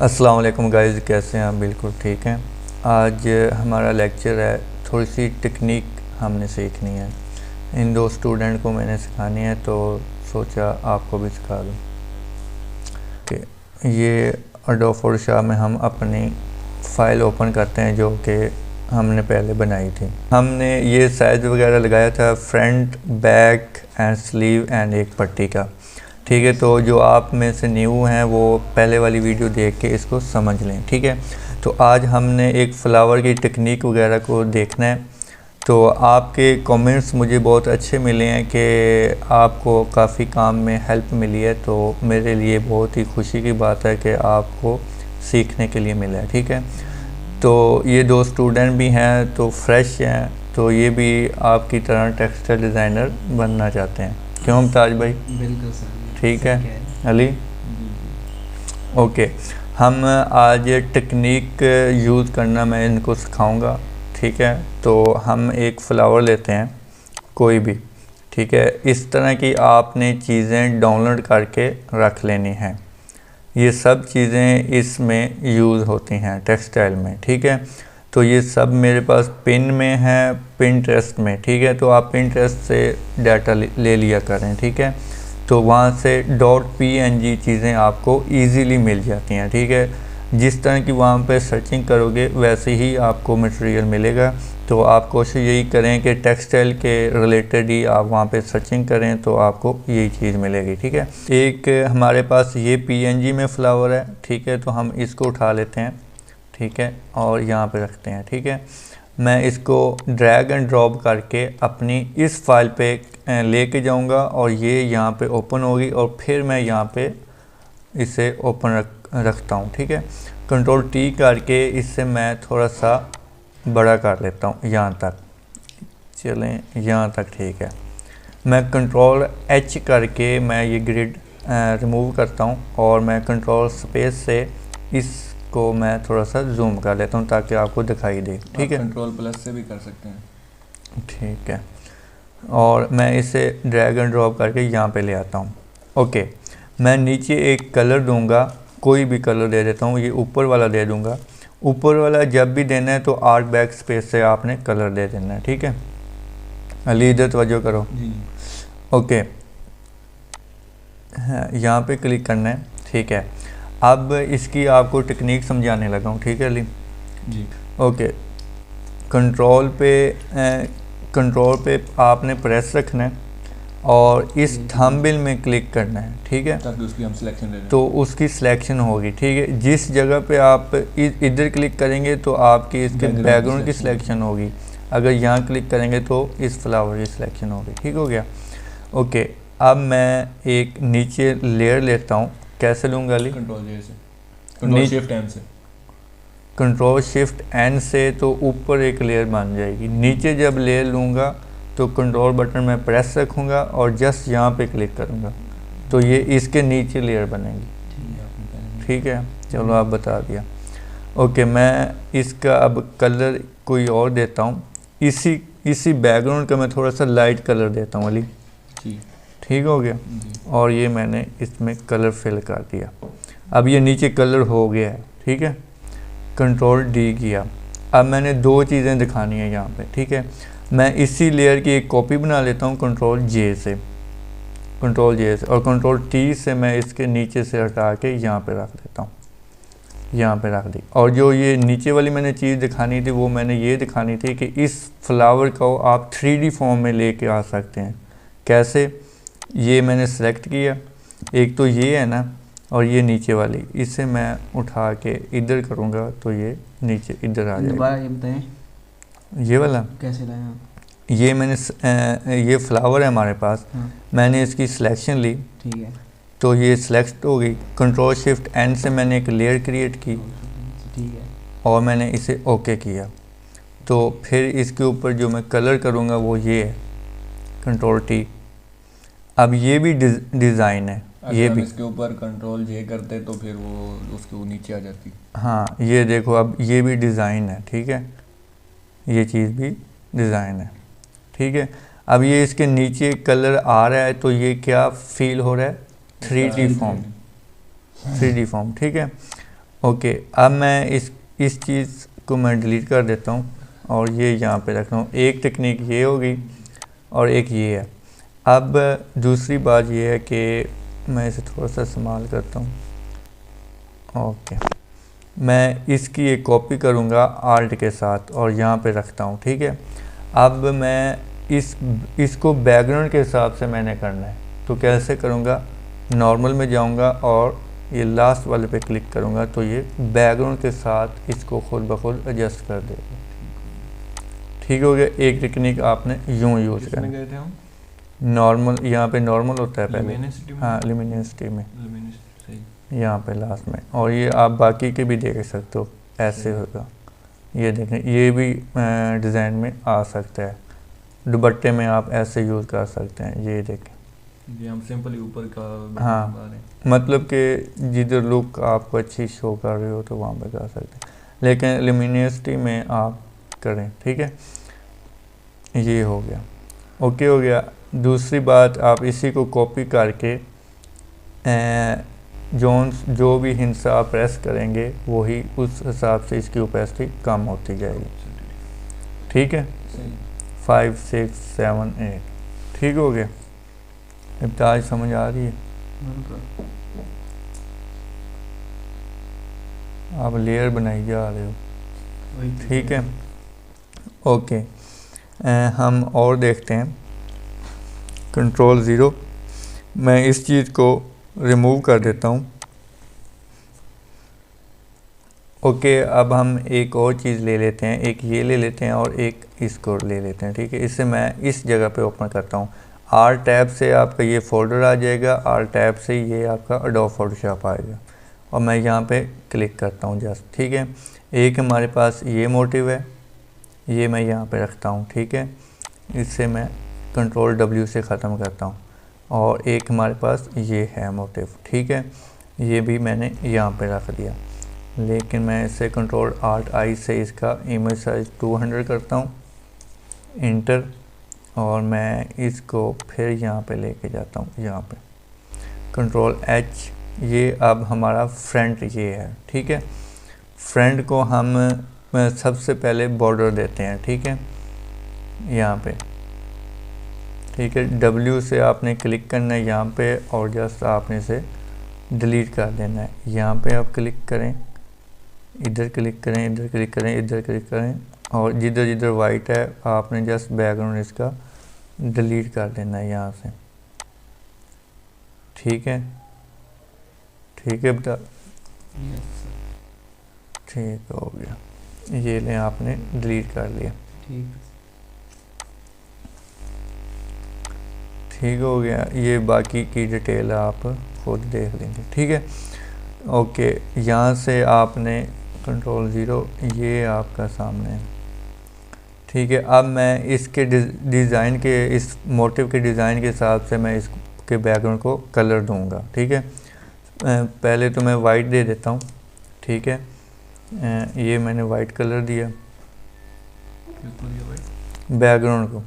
अस्सलाम वालेकुम गाइस, कैसे हैं आप? बिल्कुल ठीक हैं। आज हमारा लेक्चर है, थोड़ी सी टेक्निक हमने सीखनी है। इन दो स्टूडेंट को मैंने सिखानी है तो सोचा आपको भी सिखा दूँ। कि ये एडोब फोटोशॉप में हम अपनी फ़ाइल ओपन करते हैं जो कि हमने पहले बनाई थी। हमने ये साइज़ वगैरह लगाया था front, back and sleeve and एक पट्टी का। ठीक है, तो जो आप में से न्यू हैं वो पहले वाली वीडियो देख के इसको समझ लें। ठीक है, तो आज हमने एक फ्लावर की टेक्निक वगैरह को देखना है। तो आपके कमेंट्स मुझे बहुत अच्छे मिले हैं कि आपको काफ़ी काम में हेल्प मिली है, तो मेरे लिए बहुत ही खुशी की बात है कि आपको सीखने के लिए मिला है। ठीक है, तो ये दो स्टूडेंट भी हैं तो फ्रेश हैं, तो ये भी आपकी तरह टेक्सटाइल डिज़ाइनर बनना चाहते हैं। क्यों मुमताज भाई? बिल्कुल सर। ठीक है अली, ओके। हम आज टेक्निक यूज़ करना मैं इनको सिखाऊंगा। ठीक है, तो हम एक फ़्लावर लेते हैं कोई भी। ठीक है, इस तरह की आपने चीज़ें डाउनलोड करके रख लेनी हैं। ये सब चीज़ें इसमें यूज़ होती हैं टेक्सटाइल में। ठीक है, तो ये सब मेरे पास पिन में है, पिंटरेस्ट में। ठीक है, तो आप पिंटरेस्ट से डाटा ले लिया करें। ठीक है, तो वहाँ से .png चीज़ें आपको इजीली मिल जाती हैं। ठीक है, जिस तरह की वहाँ पे सर्चिंग करोगे वैसे ही आपको मटेरियल मिलेगा। तो आप कोशिश यही करें कि टेक्सटाइल के रिलेटेड ही आप वहाँ पे सर्चिंग करें तो आपको यही चीज़ मिलेगी। ठीक है, एक हमारे पास ये png में फ्लावर है। ठीक है, तो हम इसको उठा लेते हैं। ठीक है, और यहाँ पे रखते हैं। ठीक है, मैं इसको ड्रैग एंड ड्रॉप करके अपनी इस फाइल पे लेके जाऊंगा और ये यहाँ पे ओपन होगी और फिर मैं यहाँ पे इसे ओपन रखता हूँ। ठीक है, कंट्रोल टी करके इससे मैं थोड़ा सा बड़ा कर लेता हूँ यहाँ तक। चलें यहाँ तक। ठीक है, मैं कंट्रोल एच करके मैं ये ग्रिड रिमूव करता हूँ और मैं कंट्रोल स्पेस से इसको मैं थोड़ा सा जूम कर लेता हूँ ताकि आपको दिखाई दे। ठीक है, कंट्रोल प्लस से भी कर सकते हैं। ठीक है, और मैं इसे ड्रैग एंड ड्रॉप करके यहाँ पे ले आता हूँ। ओके, मैं नीचे एक कलर दूंगा, कोई भी कलर दे देता हूँ। ये ऊपर वाला दे दूंगा। ऊपर वाला जब भी देना है तो आर्ट बैक स्पेस से आपने कलर दे देना है। ठीक है अली, इधर तवज्जो करो जी। ओके, हाँ, यहाँ पे क्लिक करना है। ठीक है, अब इसकी आपको टेक्निक समझाने लगा हूँ। ठीक है अली जी। ओके, कंट्रोल पे आपने प्रेस रखना है और इस थंबनेल में क्लिक करना है। ठीक है, ताकि उसकी हम सिलेक्शन ले लें। तो उसकी सिलेक्शन होगी। ठीक है, जिस जगह पे आप इधर क्लिक करेंगे तो आपकी इसके बैकग्राउंड की सिलेक्शन होगी। अगर यहाँ क्लिक करेंगे तो इस फ्लावर की सिलेक्शन होगी। ठीक हो गया। ओके, अब मैं एक नीचे लेयर लेता हूँ। कैसे लूँगा अली? कंट्रोल जे से, कंट्रोल शिफ्ट एन से। कंट्रोल शिफ्ट एन से तो ऊपर एक लेयर बन जाएगी। नीचे जब लेयर लूँगा तो कंट्रोल बटन में प्रेस रखूँगा और जस्ट यहाँ पे क्लिक करूँगा तो ये इसके नीचे लेयर बनेगी। ठीक है, चलो आप बता दिया। ओके, मैं इसका अब कलर कोई और देता हूँ। इसी बैकग्राउंड का मैं थोड़ा सा लाइट कलर देता हूँ अली। ठीक हो गया, और ये मैंने इसमें कलर फिल कर दिया। अब ये नीचे कलर हो गया है। ठीक है, कंट्रोल डी किया। अब मैंने दो चीज़ें दिखानी है यहाँ पे। ठीक है, मैं इसी लेयर की एक कॉपी बना लेता हूँ कंट्रोल जे से, और कंट्रोल टी से मैं इसके नीचे से हटा के यहाँ पे रख देता हूँ। यहाँ पे रख दी। और जो ये नीचे वाली मैंने चीज़ दिखानी थी वो मैंने ये दिखानी थी कि इस फ्लावर को आप 3D फॉर्म में लेके आ सकते हैं। कैसे? ये मैंने सेलेक्ट किया, एक तो ये है ना, और ये नीचे वाली, इसे मैं उठा के इधर करूँगा तो ये नीचे इधर आ जाएगा। ये बताएं ये वाला कैसे लाएं आप? ये मैंने ये फ्लावर है हमारे पास। मैंने इसकी सिलेक्शन ली। ठीक है, तो ये सिलेक्ट हो गई। कंट्रोल शिफ्ट एन से मैंने एक लेयर क्रिएट की ठीक है, और मैंने इसे ओके किया। तो फिर इसके ऊपर जो मैं कलर करूँगा वो ये है, कंट्रोल टी। अब ये भी डिज़ाइन है। ये भी इसके ऊपर कंट्रोल जे करते तो फिर वो उसके नीचे आ जाती। हाँ, ये देखो, अब ये भी डिज़ाइन है। ठीक है, ये चीज़ भी डिज़ाइन है। ठीक है, अब ये इसके नीचे कलर आ रहा है तो ये क्या फील हो रहा है? 3D form. ठीक है, ओके, अब मैं इस चीज़ को मैं डिलीट कर देता हूँ और ये यहाँ पे रख रहा हूँ। एक टेक्निक ये होगी और एक ये है। अब दूसरी बात ये है कि मैं इसे थोड़ा सा इस्तेमाल करता हूँ। ओके, मैं इसकी एक कॉपी करूँगा आल्ट के साथ और यहाँ पे रखता हूँ, ठीक है। अब मैं इसको बैकग्राउंड के हिसाब से मैंने करना है, तो कैसे करूँगा, नॉर्मल में जाऊँगा और ये लास्ट वाले पे क्लिक करूँगा तो ये बैकग्राउंड के साथ इसको खुद ब खुद एडजस्ट कर देगा। ठीक हो गया। एक टेक्निक आपने यूँ यूज़ करना। गए थे हम नॉर्मल, यहाँ पे नॉर्मल होता है पहले, Luminosity में? हाँ लुमिनोसिटी में, सही। यहाँ पे लास्ट में। और ये आप बाकी के भी देख सकते हो, ऐसे होगा। ये देखें, ये भी डिज़ाइन में आ सकता है। दुपट्टे में आप ऐसे यूज़ कर सकते हैं। ये देखें, ये हम सिंपली ऊपर का हाँ, बना रहे हैं। मतलब कि जिधर लुक आपको अच्छी शो कर रहे हो तो वहाँ पे कर सकते हैं, लेकिन लुमिनोसिटी में आप करें, ठीक है। ये हो गया, ओके हो गया। दूसरी बात, आप इसी को कॉपी करके जो भी हिस्सा आप प्रेस करेंगे वही उस हिसाब से इसकी ओपेसिटी कम होती जाएगी, ठीक है। 5 6 7 8 ठीक हो गया। इब्ताज समझ आ रही है? आप लेयर बनाई जा रहे हो, ठीक है, ओके। हम और देखते हैं, कंट्रोल 0, मैं इस चीज़ को रिमूव कर देता हूँ। ओके, अब हम एक और चीज़ ले लेते हैं, एक ये ले लेते हैं और एक इसको ले लेते हैं, ठीक है। इससे मैं इस जगह पे ओपन करता हूँ। आर टैब से आपका ये फ़ोल्डर आ जाएगा, आर टैब से ये आपका एडोब फोटोशॉप आएगा और मैं यहाँ पे क्लिक करता हूँ जस्ट, ठीक है। एक हमारे पास ये मोटिव है, ये मैं यहाँ पे रखता हूँ, ठीक है। इससे मैं कंट्रोल W से ख़त्म करता हूँ। और एक हमारे पास ये है मोटिव, ठीक है, ये भी मैंने यहाँ पे रख दिया। लेकिन मैं इसे कंट्रोल Alt I से इसका इमेज साइज 200 करता हूँ, इंटर, और मैं इसको फिर यहाँ पे लेके जाता हूँ, यहाँ पे कंट्रोल H। ये अब हमारा फ्रंट ये है, ठीक है। फ्रंट को हम सबसे पहले बॉर्डर देते हैं, ठीक है, यहाँ पे, ठीक है। W से आपने क्लिक करना है यहाँ पे और जस्ट आपने इसे डिलीट कर देना है। यहाँ पे आप क्लिक करें, इधर क्लिक करें, इधर क्लिक करें, इधर क्लिक करें, और जिधर जिधर वाइट है आपने जस्ट बैकग्राउंड इसका डिलीट कर देना है यहाँ से, ठीक है, ठीक है बेटा, ठीक हो गया। ये लें, आपने डिलीट कर लिया, ठीक हो गया। ये बाकी की डिटेल आप खुद देख लेंगे, ठीक है, ओके। यहाँ से आपने कंट्रोल 0, ये आपका सामने है, ठीक है। अब मैं इसके डिज़ाइन के, इस मोटिव के डिज़ाइन के हिसाब से मैं इसके बैकग्राउंड को कलर दूंगा, ठीक है। पहले तो मैं वाइट दे देता हूँ, ठीक है। ये मैंने वाइट कलर दिया बैकग्राउंड को,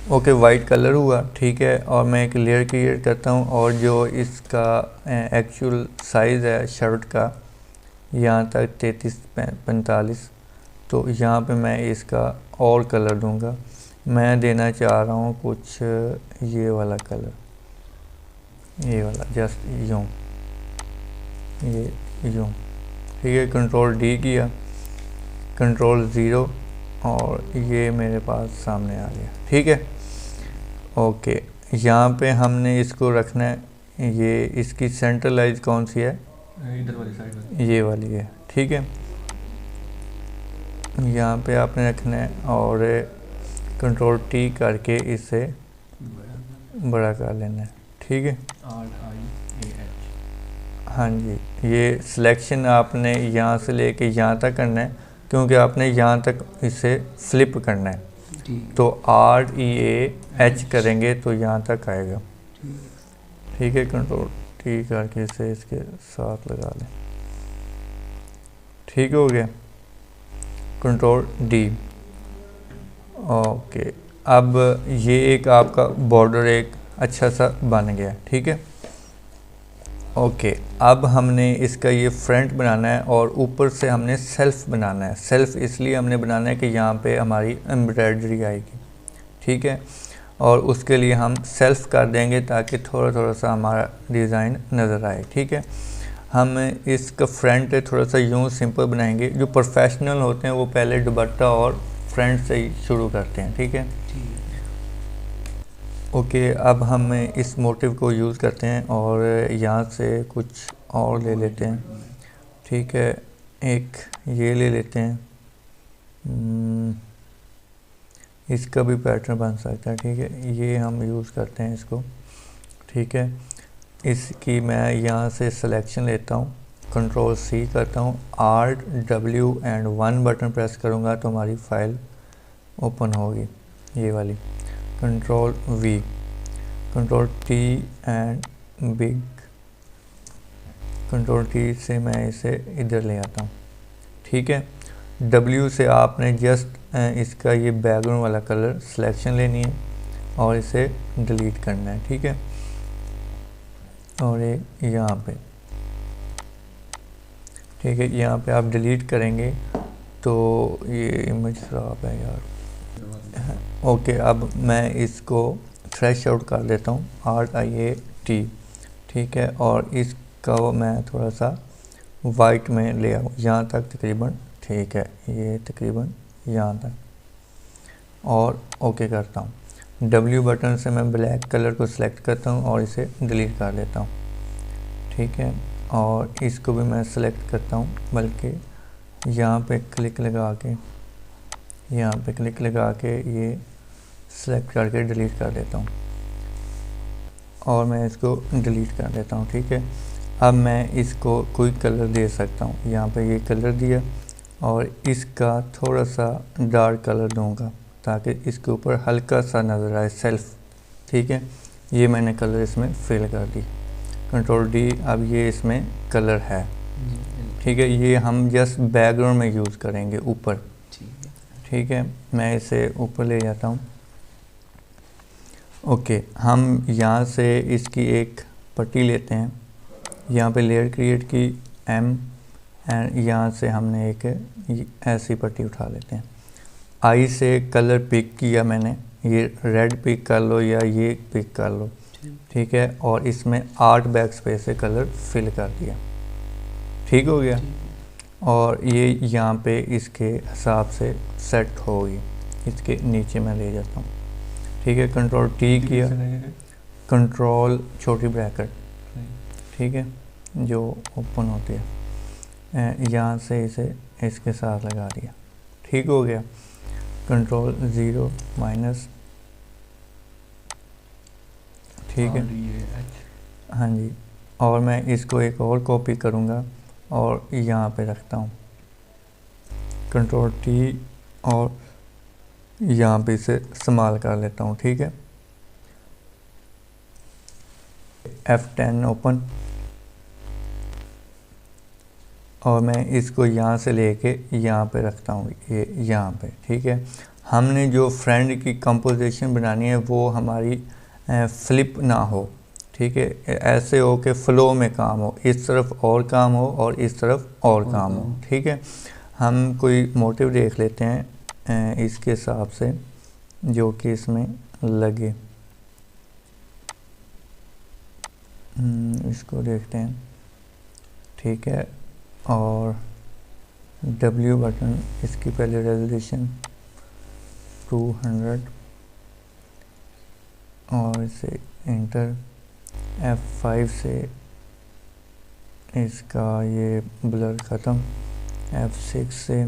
ओके, वाइट कलर हुआ, ठीक है। और मैं एक लेयर क्रिएट करता हूँ और जो इसका एक्चुअल साइज़ है शर्ट का, यहाँ तक 33-45, तो यहाँ पे मैं इसका और कलर दूंगा। मैं देना चाह रहा हूँ कुछ ये वाला कलर, ये वाला, जस्ट यूँ, ये यूँ, ठीक है। कंट्रोल D किया, कंट्रोल 0, और ये मेरे पास सामने आ गया, ठीक है, ओके। यहाँ पे हमने इसको रखना है, ये इसकी सेंट्रलाइज कौन सी है, इधर वाली साइड, ये वाली है, ठीक है। यहाँ पे आपने रखना है और कंट्रोल T करके इसे बड़ा कर लेना है, ठीक है। हाँ जी, ये सिलेक्शन आपने यहाँ से लेके यहाँ तक करना है, क्योंकि आपने यहाँ तक इसे फ्लिप करना है, तो REAH करेंगे तो यहाँ तक आएगा, ठीक है। कंट्रोल T करके इसे इसके साथ लगा लें, ठीक हो गया। Control D, okay. अब ये एक आपका बॉर्डर एक अच्छा सा बन गया। ठीक है, ओके। अब हमने इसका ये फ्रंट बनाना है और ऊपर से हमने सेल्फ बनाना है। सेल्फ इसलिए हमने बनाना है कि यहाँ पे हमारी एम्ब्रॉयडरी आएगी। ठीक है, और उसके लिए हम सेल्फ कर देंगे ताकि थोड़ा थोड़ा सा हमारा डिज़ाइन नज़र आए। ठीक है, हम इसका फ्रंट थोड़ा सा यूँ सिंपल बनाएंगे। जो प्रोफेशनल होते हैं वो पहले दुपट्टा और फ्रंट से ही शुरू करते हैं। ठीक है, ओके। अब हम इस मोटिव को यूज़ करते हैं और यहाँ से कुछ और ले लेते हैं। ठीक है, एक ये ले लेते हैं, इसका भी पैटर्न बन सकता है। ठीक है, ये हम यूज़ करते हैं इसको। ठीक है, इसकी मैं यहाँ से सिलेक्शन लेता हूँ, कंट्रोल सी करता हूँ, art W and 1 button press करूँगा तो हमारी फ़ाइल ओपन होगी, ये वाली। Control V, control T and big, control T से मैं इसे इधर ले आता हूँ। ठीक है, W से आपने जस्ट इसका ये बैकग्राउंड वाला कलर सिलेक्शन लेनी है और इसे डिलीट करना है। ठीक है, और एक यहाँ पे, ठीक है, यहाँ पे आप डिलीट करेंगे तो ये इमेज ख़राब है यार। ओके, अब मैं इसको थ्रेश आउट कर देता हूँ, RIAT। ठीक है, और इसका मैं थोड़ा सा वाइट में ले आऊँ, यहाँ तक तकरीबन। ठीक है, ये तकरीबन यहाँ तक, और ओके करता हूँ। W बटन से मैं ब्लैक कलर को सिलेक्ट करता हूँ और इसे डिलीट कर देता हूँ। ठीक है, और इसको भी मैं सिलेक्ट करता हूँ, बल्कि यहाँ पे क्लिक लगा के, यहाँ पे क्लिक लगा के ये सिलेक्ट करके डिलीट कर देता हूँ, और मैं इसको डिलीट कर देता हूँ। ठीक है, अब मैं इसको कोई कलर दे सकता हूँ। यहाँ पे ये कलर दिया और इसका थोड़ा सा डार्क कलर दूंगा ताकि इसके ऊपर हल्का सा नज़र आए सेल्फ। ठीक है, ये मैंने कलर इसमें फिल कर दी, कंट्रोल D। अब ये इसमें कलर है। ठीक है, ये हम जस्ट बैकग्राउंड में यूज़ करेंगे ऊपर। ठीक है, मैं इसे ऊपर ले जाता हूँ। ओके, हम यहाँ से इसकी एक पट्टी लेते हैं, यहाँ पे लेयर क्रिएट की M, एंड यहाँ से हमने एक ऐसी पट्टी उठा लेते हैं। आई से कलर पिक किया मैंने, ये रेड पिक कर लो या ये पिक कर लो। ठीक है, और इसमें 8 बैक स्पेस से कलर फिल कर दिया। ठीक हो गया, और ये यहाँ पे इसके हिसाब से सेट होगी। इसके नीचे मैं ले जाता हूँ। ठीक है, कंट्रोल T किया, कंट्रोल छोटी ब्रैकेट, ठीक है, जो ओपन होती है, यहाँ से इसे इसके साथ लगा दिया। ठीक हो गया, कंट्रोल 0 माइनस। ठीक है, हाँ जी, और मैं इसको एक और कॉपी करूँगा और यहाँ पे रखता हूँ, कंट्रोल T, और यहाँ पे इसे इस्तेमाल कर लेता हूँ। ठीक है, F10 ओपन, और मैं इसको यहाँ से लेके यहाँ पे रखता हूँ, ये यहाँ पे। ठीक है, हमने जो फ्रंट की कंपोजिशन बनानी है वो हमारी फ्लिप ना हो। ठीक है, ऐसे हो कि फ़्लो में काम हो, इस तरफ और काम हो और इस तरफ और काम हो। ठीक है, हम कोई मोटिव देख लेते हैं इसके हिसाब से जो कि इसमें लगे। इसको देखते हैं। ठीक है, और W बटन, इसकी पहले रेजोल्यूशन 200, और इसे इंटर। F5 से इसका ये ब्लर ख़त्म, F6 से,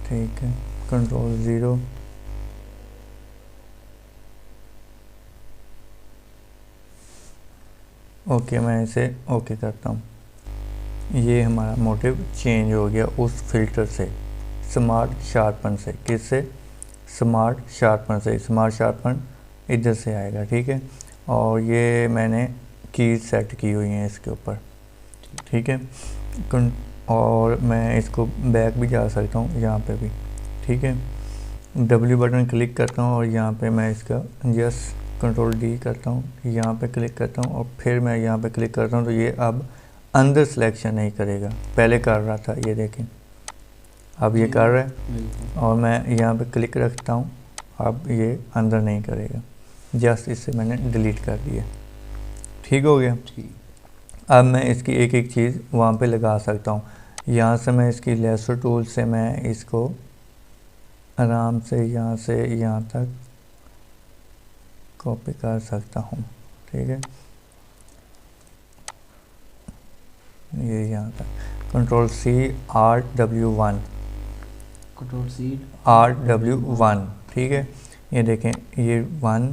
ठीक है, कंट्रोल 0, ओके, मैं इसे ओके करता हूँ। ये हमारा मोटिव चेंज हो गया उस फिल्टर से, स्मार्ट शार्पन से। किससे? स्मार्ट शार्पन से। स्मार्ट शार्पन इधर से आएगा। ठीक है, और ये मैंने की सेट की हुई हैं इसके ऊपर। ठीक है, और मैं इसको बैक भी जा सकता हूँ यहाँ पे भी। ठीक है, W बटन क्लिक करता हूँ और यहाँ पे मैं इसका जस्ट कंट्रोल D करता हूँ, यहाँ पे क्लिक करता हूँ और फिर मैं यहाँ पे क्लिक करता हूँ तो ये अब अंदर सिलेक्शन नहीं करेगा, पहले कर रहा था, ये देखें अब ये कर रहा है। और मैं यहाँ पे क्लिक रखता हूँ, अब ये अंदर नहीं करेगा, जस्ट इससे मैंने डिलीट कर दिया। ठीक हो गया। अब मैं इसकी एक एक चीज़ वहाँ पे लगा सकता हूँ। यहाँ से मैं इसकी लेसर टूल से मैं इसको आराम से यहाँ तक कॉपी कर सकता हूँ। ठीक है, ये यहाँ तक control C RW1, control C RW1। ठीक है, ये देखें ये 1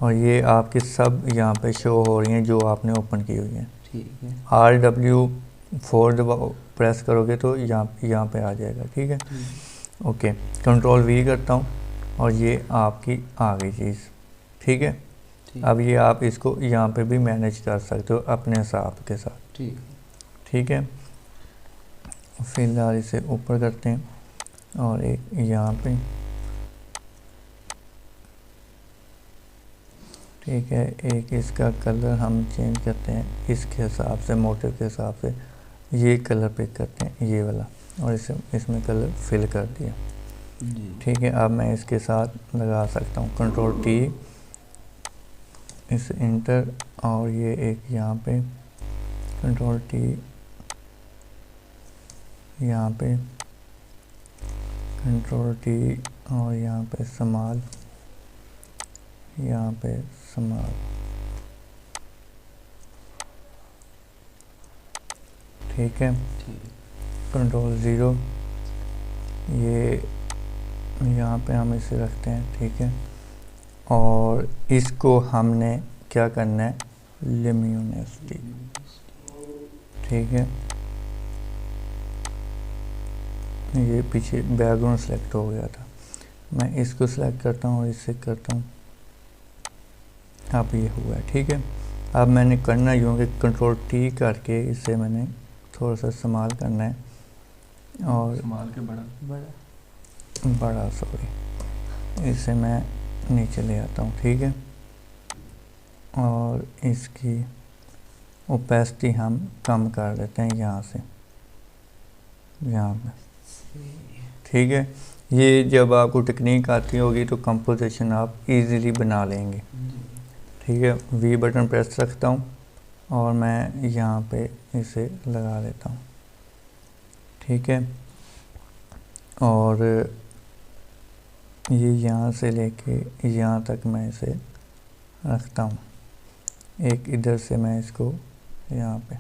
और ये आपके सब यहाँ पे शो हो रही हैं जो आपने ओपन की हुई हैं। ठीक है, RW4 दबाओ, प्रेस करोगे तो यहाँ पे आ जाएगा। ठीक है, ओके, कंट्रोल V करता हूँ और ये आपकी आ गई चीज़। ठीक है, अब ये आप इसको यहाँ पे भी मैनेज कर सकते हो अपने हिसाब के साथ। ठीक है, फिलहाल इसे ऊपर करते हैं और एक यहाँ पे। ठीक है, एक इसका कलर हम चेंज करते हैं इसके हिसाब से, मोटिव के हिसाब से ये कलर पिक करते हैं, ये वाला, और इसे इसमें कलर फिल कर दिया। ठीक है, अब मैं इसके साथ लगा सकता हूँ कंट्रोल T, इस इंटर, और ये एक यहाँ पे कंट्रोल T, यहाँ पे कंट्रोल T, और यहाँ पे स्मॉल, यहाँ पे स्मॉल। ठीक है, कंट्रोल 0, ये यहाँ पे हम इसे रखते हैं। ठीक है, और इसको हमने क्या करना है, ल्यूमिनोसिटी। ठीक है, ये पीछे बैकग्राउंड सेलेक्ट हो गया था, मैं इसको सेलेक्ट करता हूँ और इससे करता हूँ, अब ये हुआ है। ठीक है, अब मैंने करना यूँ कि कंट्रोल T करके इसे मैंने थोड़ा सा इस्तेमाल करना है, और संभाल के बड़ा सॉरी, इसे मैं नीचे ले आता हूँ। ठीक है, और इसकी ओपेसिटी हम कम कर देते हैं यहाँ से, यहाँ पे। ठीक है, ये जब आपको टेक्निक आती होगी तो कंपोजिशन आप इजीली बना लेंगे। ठीक है, V बटन प्रेस रखता हूँ और मैं यहाँ पे इसे लगा देता हूँ। ठीक है, और ये यहाँ से लेके यहाँ तक मैं इसे रखता हूँ, एक इधर से मैं इसको यहाँ पे।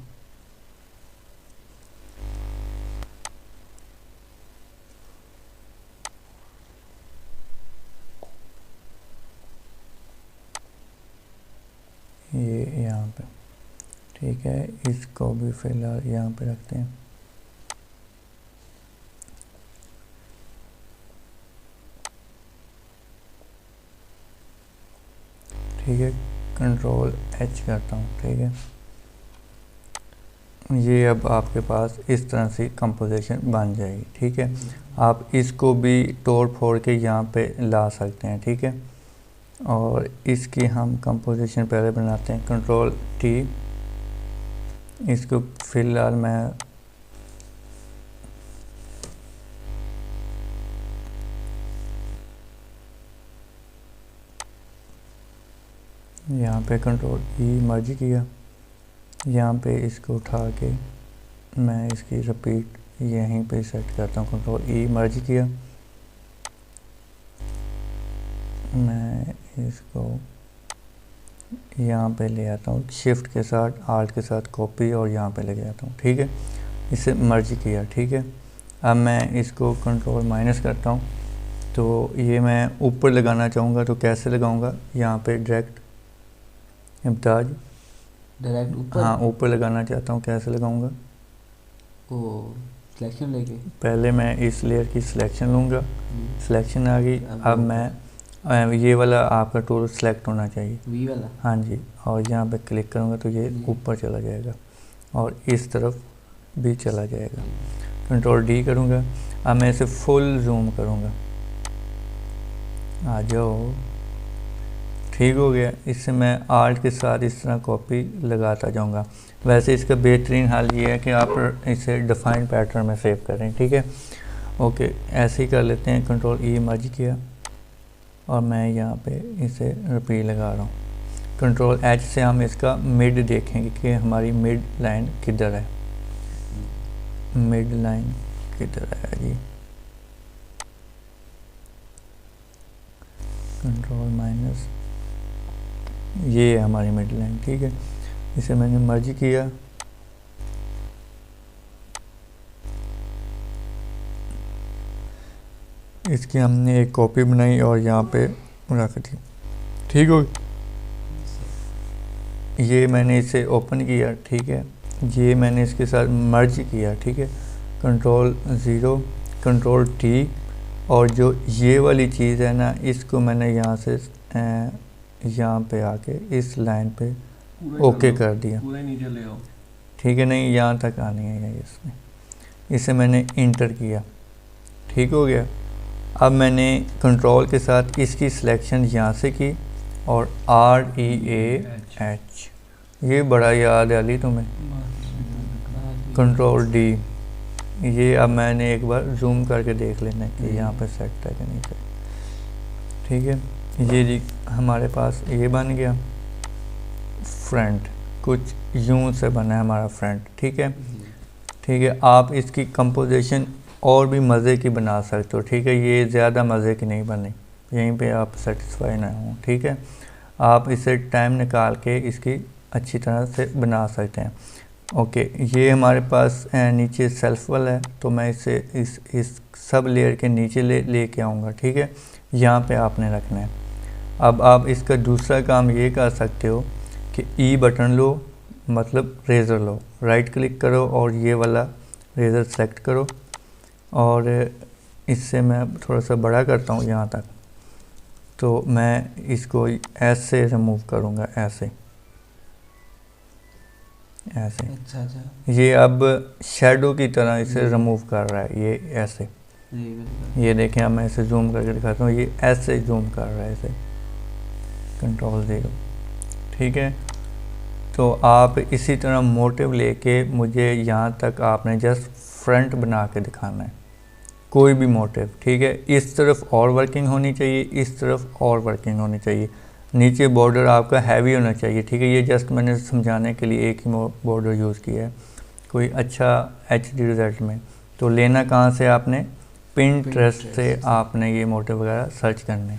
ये यहाँ पे। ठीक है, इसको भी फिलहाल यहाँ पे रखते हैं। ठीक है, कंट्रोल H करता हूँ। ठीक है, ये अब आपके पास इस तरह से कंपोजिशन बन जाएगी। ठीक है, आप इसको भी तोड़ फोड़ के यहाँ पे ला सकते हैं। ठीक है, और इसकी हम कंपोजिशन पहले बनाते हैं, कंट्रोल T, इसको फिलहाल मैं यहाँ पे कंट्रोल E मर्ज किया, यहाँ पे इसको उठा के मैं इसकी रिपीट यहीं पे सेट करता हूँ, कंट्रोल E मर्ज किया, मैं इसको यहाँ पे ले आता हूँ, शिफ्ट के साथ आल्ट के साथ कॉपी और यहाँ पे ले आता हूँ। ठीक है, इसे मर्ज किया। ठीक है, अब मैं इसको कंट्रोल माइनस करता हूँ, तो ये मैं ऊपर लगाना चाहूँगा तो कैसे लगाऊँगा, यहाँ पे डायरेक्ट इम्ताज, डायरेक्ट ऊपर। हाँ, ऊपर लगाना चाहता हूँ, कैसे लगाऊँगा, वो सिलेक्शन लेके पहले मैं इस लेयर की सिलेक्शन लूँगा, सिलेक्शन आ गई। अब मैं ये वाला आपका टूल सेलेक्ट होना चाहिए, V वाला, हाँ जी, और यहाँ पे क्लिक करूँगा तो ये ऊपर चला जाएगा और इस तरफ भी चला जाएगा। कंट्रोल D करूँगा, अब मैं इसे फुल जूम करूँगा, आ जाओ, ठीक हो गया। इससे मैं आर्ट के साथ इस तरह कॉपी लगाता जाऊंगा। वैसे इसका बेहतरीन हाल ये है कि आप इसे डिफाइंड पैटर्न में सेव करें, ठीक है। ओके, ऐसे ही कर लेते हैं। कंट्रोल ई मर्ज किया और मैं यहाँ पे इसे रिपीट लगा रहा हूँ। कंट्रोल एच से हम इसका मिड देखेंगे कि हमारी मिड लाइन किधर है। मिड लाइन किधर है जी। कंट्रोल माइनस, ये है हमारी मिड लाइन, ठीक है। इसे मैंने मर्ज किया, इसकी हमने एक कॉपी बनाई और यहाँ पे रख दी, ठीक हो। ये मैंने इसे ओपन किया, ठीक है। ये मैंने इसके साथ मर्ज किया, ठीक है। कंट्रोल 0, कंट्रोल टी, और जो ये वाली चीज़ है ना, इसको मैंने यहाँ से यहाँ पे आके इस लाइन पे ओके कर दिया, पूरे नीचे ले आओ, ठीक है। नहीं, यहाँ तक आनी है इसमें। इसे मैंने इंटर किया, ठीक हो गया। अब मैंने कंट्रोल के साथ इसकी सिलेक्शन यहाँ से की और REAH, ये बड़ा याद है अली तुम्हें। कंट्रोल डी, ये अब मैंने एक बार जूम करके देख लेना कि यहाँ पे सेट है कि नहीं सेट, ठीक है। ये जी हमारे पास ये बन गया फ्रंट, कुछ यूं से बना है हमारा फ्रंट, ठीक है। ठीक है, आप इसकी कंपोजिशन और भी मज़े की बना सकते हो, ठीक है। ये ज़्यादा मज़े की नहीं बनी, यहीं पे आप सेटिस्फाई ना हो, ठीक है। आप इसे टाइम निकाल के इसकी अच्छी तरह से बना सकते हैं। ओके, ये हमारे पास नीचे सेल्फ वाला है, तो मैं इसे इस सब लेयर के नीचे लेके आऊँगा, ठीक है। यहाँ पे आपने रखना है। अब आप इसका दूसरा काम ये कर सकते हो कि ई बटन लो, मतलब रेज़र लो, राइट क्लिक करो और ये वाला रेज़र सेलेक्ट करो, और इससे मैं थोड़ा सा बड़ा करता हूँ यहाँ तक, तो मैं इसको ऐसे रिमूव करूँगा, ऐसे ऐसे। अच्छा। ये अब शैडो की तरह इसे रिमूव कर रहा है, ये ऐसे। ये देखें, अब मैं इसे जूम करके दिखाता हूँ, ये ऐसे जूम कर रहा है इसे, कंट्रोल 0, ठीक है। तो आप इसी तरह मोटिव लेके मुझे यहाँ तक आपने जस्ट फ्रंट बना के दिखाना है, कोई भी मोटिव, ठीक है। इस तरफ और वर्किंग होनी चाहिए, इस तरफ और वर्किंग होनी चाहिए, नीचे बॉर्डर आपका हैवी होना चाहिए, ठीक है। ये जस्ट मैंने समझाने के लिए एक ही बॉर्डर यूज़ किया है, कोई अच्छा HD रिज़ल्ट में। तो लेना कहाँ से आपने, पिंटरेस्ट से आपने ये मोटिव वगैरह सर्च करने,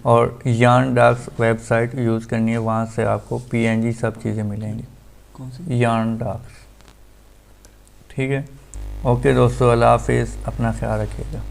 और यार्न डॉक्स वेबसाइट यूज़ करनी है, वहाँ से आपको PNG सब चीज़ें मिलेंगी। कौन सी? यार्न डॉक्स, ठीक है। ओके दोस्तों, अल्लाह हाफिज़, अपना ख्याल रखिएगा।